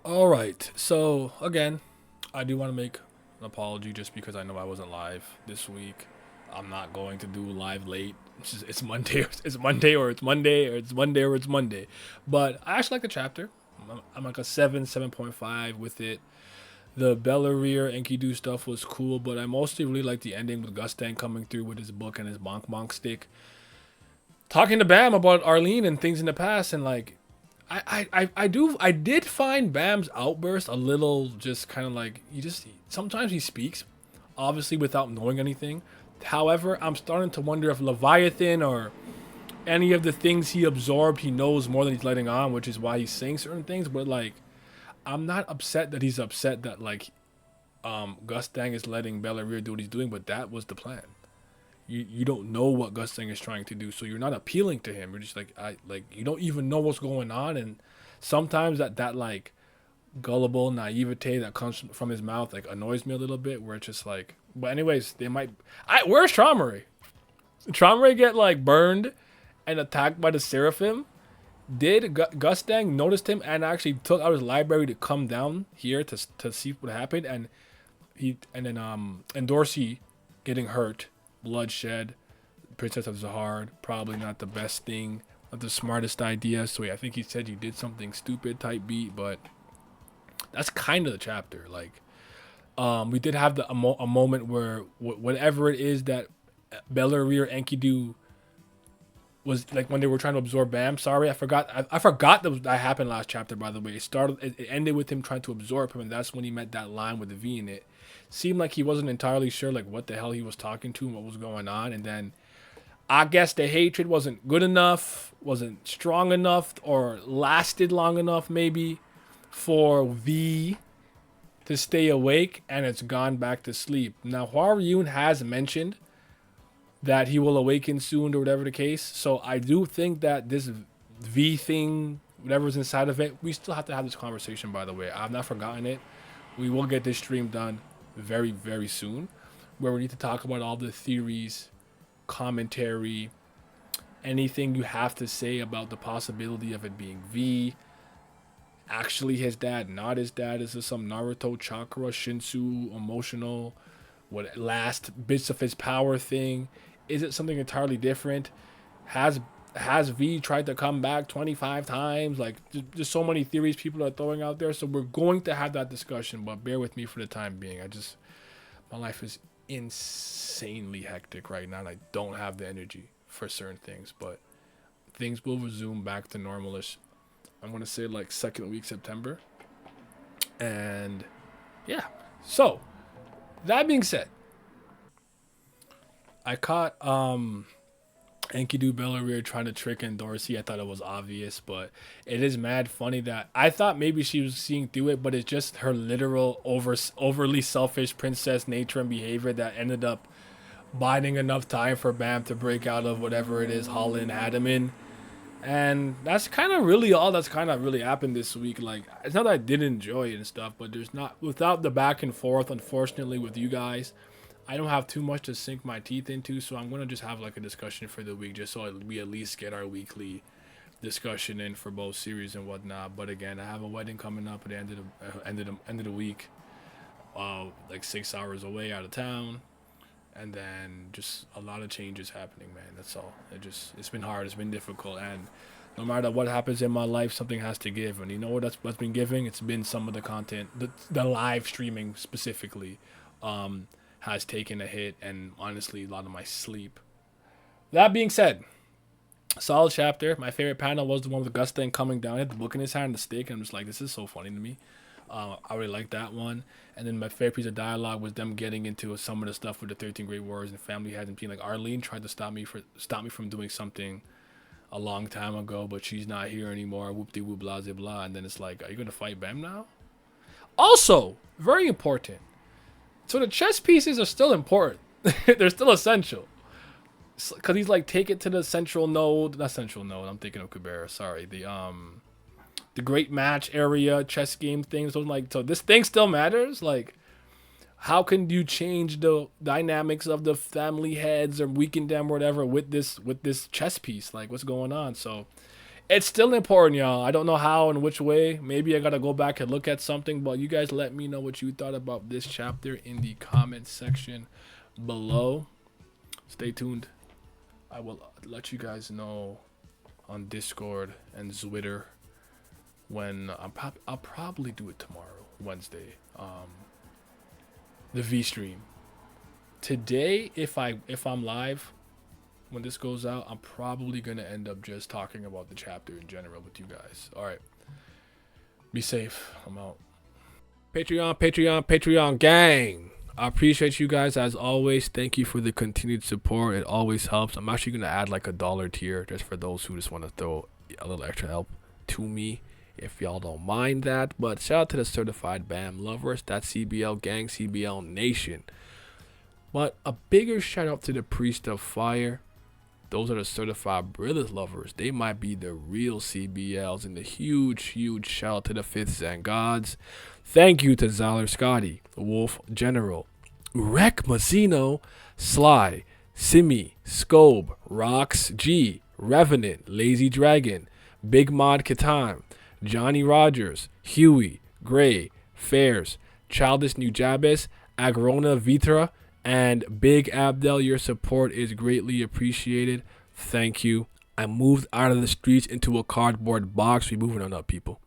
All right. So again, I do want to make an apology just because I know I wasn't live this week. I'm not going to do live late. It's Monday. It's Monday, or it's Monday, or it's Monday, or it's Monday. But I actually like the chapter. I'm like a 7.5 with it. The Belleria Enkidu stuff was cool, but I mostly really like the ending with Gustang coming through with his book and his bonk bonk stick, talking to Bam about Arlene and things in the past, and like I did find Bam's outburst a little just kind of like he just sometimes he speaks obviously without knowing anything. However, I'm starting to wonder if Leviathan or any of the things he absorbed he knows more than he's letting on, which is why he's saying certain things. But like, I'm not upset that he's upset that like Gus Dang is letting Belleria do what he's doing, but that was the plan. You don't know what Gus Dang is trying to do, so you're not appealing to him. You're just like I like you don't even know what's going on, and sometimes that like gullible naivete that comes from his mouth like annoys me a little bit. Where it's just like, but anyways, they might. Where's Traumery? Traumery get like burned and attacked by the Seraphim. Did Gustang noticed him and actually took out his library to come down here to see what happened, and Dorsey getting hurt, bloodshed, Princess of Zahar, probably not the best thing, not the smartest idea. So I think he said you did something stupid type beat, but that's kind of the chapter. Like, we did have a moment where whatever it is that Belleria Enkidu was like when they were trying to absorb Bam. Sorry, I forgot. I forgot that happened last chapter. By the way, it ended with him trying to absorb him, and that's when he met that line with the V in it. Seemed like he wasn't entirely sure like what the hell he was talking to and what was going on, and then I guess the hatred wasn't good enough, wasn't strong enough, or lasted long enough maybe for V to stay awake, and it's gone back to sleep. Now, Hua Yun has mentioned that he will awaken soon or whatever the case. So I do think that this V thing, whatever's inside of it, we still have to have this conversation, by the way. I've not forgotten it. We will get this stream done very, very soon, where we need to talk about all the theories, commentary, anything you have to say about the possibility of it being V, actually his dad, not his dad. Is this some Naruto chakra, Shinsu, emotional, what last bits of his power thing? Is it something entirely different? Has has V tried to come back 25 times? Like, just so many theories people are throwing out there. So we're going to have that discussion, but bear with me for the time being. My life is insanely hectic right now, and I don't have the energy for certain things, but things will resume back to normalish. I'm going to say like second week September. And yeah. So, that being said, I caught Enkidu Belleria trying to trick in Dorsey. I thought it was obvious, but it is mad funny that I thought maybe she was seeing through it, but it's just her literal overly selfish princess nature and behavior that ended up biding enough time for Bam to break out of whatever it is Holland had him in. And that's kind of really all that's kind of really happened this week. Like, it's not that I didn't enjoy it and stuff, but there's not, without the back and forth, unfortunately, with you guys, I don't have too much to sink my teeth into. So I'm going to just have like a discussion for the week just so we at least get our weekly discussion in for both series and whatnot. But again, I have a wedding coming up at the end of the week, like 6 hours away out of town. And then just a lot of changes happening, man. That's all. It's been hard. It's been difficult, and no matter what happens in my life, something has to give. And you know what's been giving? It's been some of the content, the live streaming specifically, has taken a hit, and honestly, a lot of my sleep. That being said, solid chapter. My favorite panel was the one with Gustin coming down. He had the book in his hand, and the stick, and I'm just like, this is so funny to me. I really like that one. And then my favorite piece of dialogue was them getting into some of the stuff with the 13 Great Wars and family hasn't been like Arlene tried to stop me from doing something a long time ago, but she's not here anymore. Whoop de whoop blah blah blah. And then it's like, are you gonna fight Bam now? Also, very important. So the chess pieces are still important. They're still essential. Cause he's like, take it to the central node. Not central node. I'm thinking of Kubera. Sorry. The great match area chess game things. So like, so this thing still matters. Like, how can you change the dynamics of the family heads or weaken them or whatever with this chess piece? Like, what's going on? So It's still important, y'all. I don't know how and which way. Maybe I gotta go back and look at something, but you guys let me know what you thought about this chapter in the comment section below. Stay tuned. I will let you guys know on Discord and Twitter when I'll probably do it tomorrow, Wednesday. The V stream. Today, if I'm live when this goes out, I'm probably gonna end up just talking about the chapter in general with you guys. All right. Be safe. I'm out. Patreon gang. I appreciate you guys as always. Thank you for the continued support. It always helps. I'm actually gonna add like $1 tier just for those who just want to throw a little extra help to me, if y'all don't mind that. But shout out to the certified BAM lovers. That's CBL gang, CBL nation. But a bigger shout out to the priest of fire. Those are the certified brothers lovers. They might be the real CBLs. And the huge shout out to the fifth Zen gods. Thank you to Zyler Scotty, Wolf General, Rek Mazzino, Sly, Simi, Scobe, Rox G, Revenant, Lazy Dragon, Big Mod Katan, Johnny Rogers, Huey, Gray, Fairs, Childish Nujabes, Agrona Vitra, and Big Abdel. Your support is greatly appreciated. Thank you. I moved out of the streets into a cardboard box. We're moving on up, people.